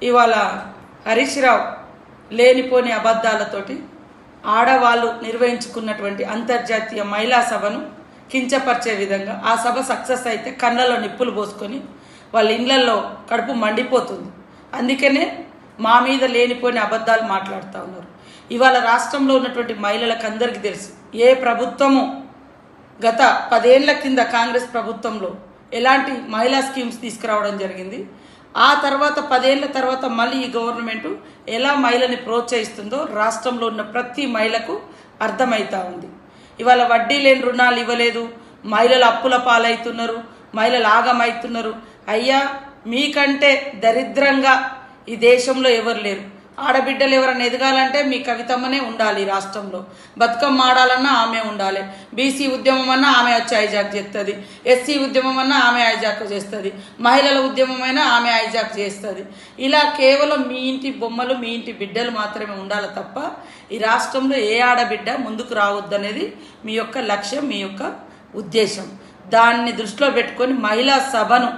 ఇవాళ హరీష్ రావు లేనిపోని అబద్ధాలతోటి ఆడవాళ్ళు నిర్వహించుకున్నటువంటి అంతర్జాతీయ మహిళా సభను కించపరిచే విధంగా ఆ సభ సక్సెస్ అయితే కళ్ళలో నిప్పులు పోసుకొని వాళ్ళ ఇళ్లలో కడుపు మండిపోతుంది. అందుకనే మా మీద లేనిపోని అబద్ధాలు మాట్లాడుతూ ఉన్నారు. ఇవాళ రాష్ట్రంలో ఉన్నటువంటి మహిళలకు అందరికీ తెలుసు, ఏ ప్రభుత్వము గత 10 ఏళ్ల కింద కాంగ్రెస్ ప్రభుత్వంలో ఎలాంటి మహిళా స్కీమ్స్ తీసుకురావడం జరిగింది. ఆ తర్వాత 10 ఏళ్ల తర్వాత మళ్ళీ ఈ గవర్నమెంట్ ఎలా మహిళని ప్రోత్సహిస్తుందో రాష్ట్రంలో ఉన్న ప్రతి మహిళకు అర్థమవుతా ఉంది. ఇవాళ వడ్డీ లేని రుణాలు ఇవ్వలేదు, మహిళలు అప్పుల పాలవుతున్నారు, మహిళలు ఆగమవుతున్నారు. అయ్యా, మీకంటే దరిద్రంగా ఈ దేశంలో ఎవరు లేరు. ఆడబిడ్డలు ఎవరన్నా ఎదగాలంటే మీ కవితమ్మనే ఉండాలి. రాష్ట్రంలో బతుకమ్మ ఆడాలన్నా ఆమె ఉండాలి. బీసీ ఉద్యమం అన్నా ఆమె వచ్చి హైజాక్ చేస్తుంది, ఎస్సీ ఉద్యమం అన్నా ఆమె హైజాక్ చేస్తుంది, మహిళల ఉద్యమం అయినా ఆమె హైజాక్ చేస్తుంది. ఇలా కేవలం మీ ఇంటి బొమ్మలు, మీ ఇంటి బిడ్డలు మాత్రమే ఉండాలి తప్ప ఈ రాష్ట్రంలో ఏ ఆడబిడ్డ ముందుకు రావద్దనేది మీ యొక్క లక్ష్యం, మీ యొక్క ఉద్దేశం. దాన్ని దృష్టిలో పెట్టుకొని మహిళా సభను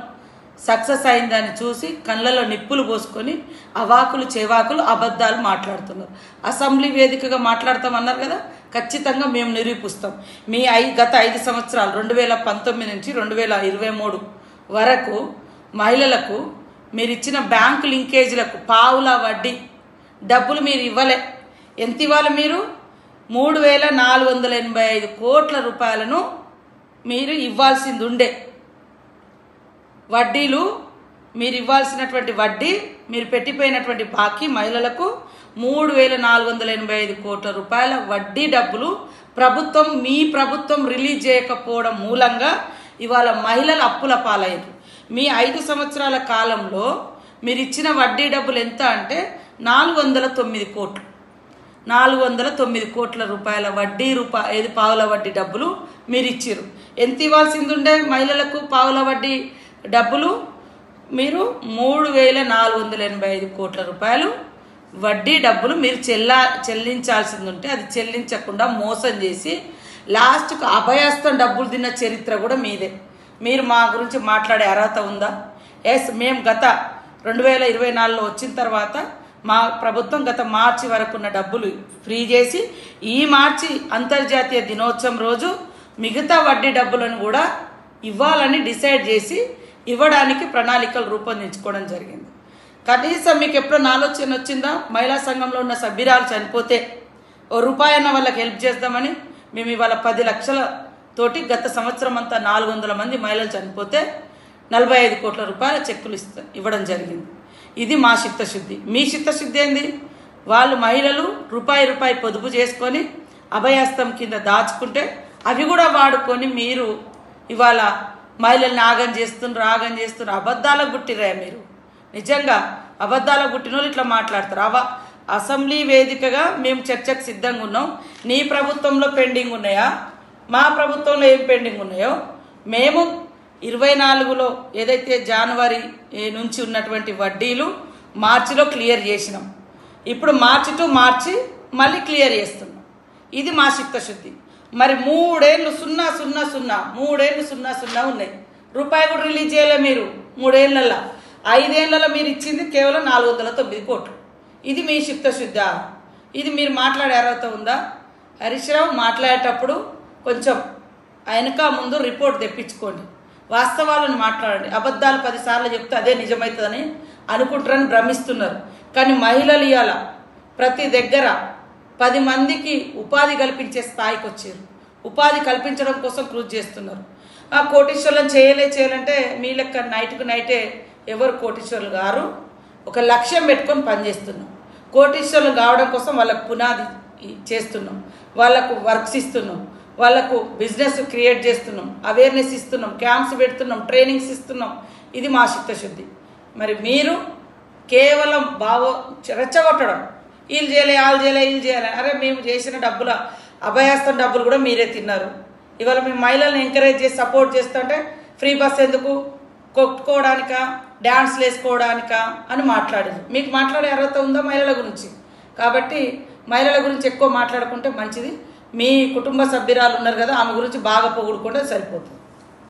సక్సెస్ అయిందని చూసి కళ్ళలో నిప్పులు పోసుకొని అవాకులు చేవాకులు అబద్ధాలు మాట్లాడుతున్నారు. అసెంబ్లీ వేదికగా మాట్లాడతామన్నారు కదా, ఖచ్చితంగా మేము నిరూపిస్తాం. మీ గత 5 సంవత్సరాలు 2019 నుంచి 2023 వరకు మహిళలకు మీరు ఇచ్చిన బ్యాంకు లింకేజీలకు పావుల వడ్డీ డబ్బులు మీరు ఇవ్వలే. ఎంత ఇవ్వాలి? మీరు 3,485 కోట్ల రూపాయలను మీరు ఇవ్వాల్సింది ఉండే. వడ్డీలు మీరు ఇవ్వాల్సినటువంటి వడ్డీ, మీరు పెట్టిపోయినటువంటి బాకీ మహిళలకు 3,485 కోట్ల రూపాయల వడ్డీ డబ్బులు మీ ప్రభుత్వం రిలీజ్ చేయకపోవడం మూలంగా ఇవాళ మహిళలు అప్పుల పాలయ్యారు. మీ 5 సంవత్సరాల కాలంలో మీరు ఇచ్చిన వడ్డీ డబ్బులు ఎంత అంటే 409 కోట్లు. 409 కోట్ల రూపాయల వడ్డీ పావుల వడ్డీ డబ్బులు మీరు ఇచ్చారు. ఎంత ఇవ్వాల్సింది ఉండే మహిళలకు పావుల వడ్డీ డబ్బులు? మీరు 3,485 కోట్ల రూపాయలు వడ్డీ డబ్బులు మీరు చెల్లించాల్సింది ఉంటే అది చెల్లించకుండా మోసం చేసి లాస్ట్కు అభయస్థం డబ్బులు తిన్న చరిత్ర కూడా మీదే. మీరు మా గురించి మాట్లాడే అర్హత ఉందా? ఎస్, మేము గత 2024లో వచ్చిన తర్వాత మా ప్రభుత్వం గత మార్చి వరకు ఉన్న డబ్బులు ఫ్రీ చేసి ఈ మార్చి అంతర్జాతీయ దినోత్సవం రోజు మిగతా వడ్డీ డబ్బులను కూడా ఇవ్వాలని డిసైడ్ చేసి ఇవ్వడానికి ప్రణాళికలు రూపొందించుకోవడం జరిగింది. కనీసం మీకు ఎప్పుడైనా ఆలోచన వచ్చిందా? మహిళా సంఘంలో ఉన్న సభ్యురాలు చనిపోతే ₹1 అన్న వాళ్ళకి హెల్ప్ చేద్దామని మేము ఇవాళ 10 లక్షల తోటి గత సంవత్సరం అంతా 400 మంది మహిళలు చనిపోతే 45 కోట్ల రూపాయల చెక్కులు ఇవ్వడం జరిగింది. ఇది మా చిత్తశుద్ధి. మీ చిత్తశుద్ధి ఏంది? వాళ్ళు మహిళలు రూపాయి పొదుపు చేసుకొని అభయహస్తం కింద దాచుకుంటే అవి కూడా వాడుకొని మీరు ఇవాళ మహిళల్ని ఆగం చేస్తున్నారు. అబద్ధాలకు గుట్టిరా మీరు. నిజంగా అబద్ధాలకు గుట్టిన వాళ్ళు ఇట్లా మాట్లాడతారు. అసెంబ్లీ వేదికగా మేము చర్చకు సిద్ధంగా ఉన్నాం. నీ ప్రభుత్వంలో పెండింగ్ ఉన్నాయా, మా ప్రభుత్వంలో ఏం పెండింగ్ ఉన్నాయో మేము 24లో ఏదైతే జనవరి నుంచి ఉన్నటువంటి వడ్డీలు మార్చిలో క్లియర్ చేసినాం. ఇప్పుడు మార్చి టు మార్చి మళ్ళీ క్లియర్ చేస్తున్నాం. ఇది మా చిత్తశుద్ధి. మరి 3 ఏళ్ళు 000 ఉన్నాయి. రూపాయి కూడా రిలీజ్ చేయలే మీరు 3 ఏళ్లలో. 5 ఏళ్లలో మీరు ఇచ్చింది కేవలం 409 కోట్లు. ఇది మీ చిత్తశుద్ధా? ఇది మీరు మాట్లాడే అర్హత ఉందా? హరీష్ రావు మాట్లాడేటప్పుడు కొంచెం వెనక ముందు రిపోర్ట్ తెప్పించుకోండి, వాస్తవాలను మాట్లాడండి. అబద్ధాలు 10 సార్లు చెప్తే అదే నిజమవుతుందని అనుకుంటారని భ్రమిస్తున్నారు. కానీ మహిళలు ఇవాళ ప్రతి దగ్గర 10 మందికి ఉపాధి కల్పించే స్థాయికి వచ్చారు. ఉపాధి కల్పించడం కోసం కృషి చేస్తున్నారు. కోటీశ్వర్లను చేయాలంటే మీ లెక్క నైట్కు నైటే ఎవరు కోటీశ్వర్లు గారు? ఒక లక్ష్యం పెట్టుకొని పనిచేస్తున్నాం. కోటీశ్వర్లు కావడం కోసం వాళ్ళకు పునాది చేస్తున్నాం, వాళ్ళకు వర్క్స్ ఇస్తున్నాం, వాళ్ళకు బిజినెస్ క్రియేట్ చేస్తున్నాం, అవేర్నెస్ ఇస్తున్నాం, క్యాంప్స్ పెడుతున్నాం, ట్రైనింగ్స్ ఇస్తున్నాం. ఇది మా చిత్తశుద్ధి. మరి మీరు కేవలం రెచ్చగొట్టడం, వీళ్ళు చేయలే వాళ్ళు చేయాలి. అరే, మేము చేసిన డబ్బుల అభయహస్తం డబ్బులు కూడా మీరే తిన్నారు. ఇవాళ మేము మహిళలను ఎంకరేజ్ చేసి సపోర్ట్ చేస్తుంటే ఫ్రీ బస్ ఎందుకు? కొట్టుకోవడానికా, డ్యాన్స్లు వేసుకోవడానికా అని మాట్లాడారు. మీకు మాట్లాడే అర్హత ఉందా మహిళల గురించి? కాబట్టి మహిళల గురించి ఎక్కువ మాట్లాడుకుంటే మంచిది. మీ కుటుంబ సభ్యురాలు ఉన్నారు కదా, ఆమె గురించి బాగా పొగుడుకుంటే సరిపోతుంది.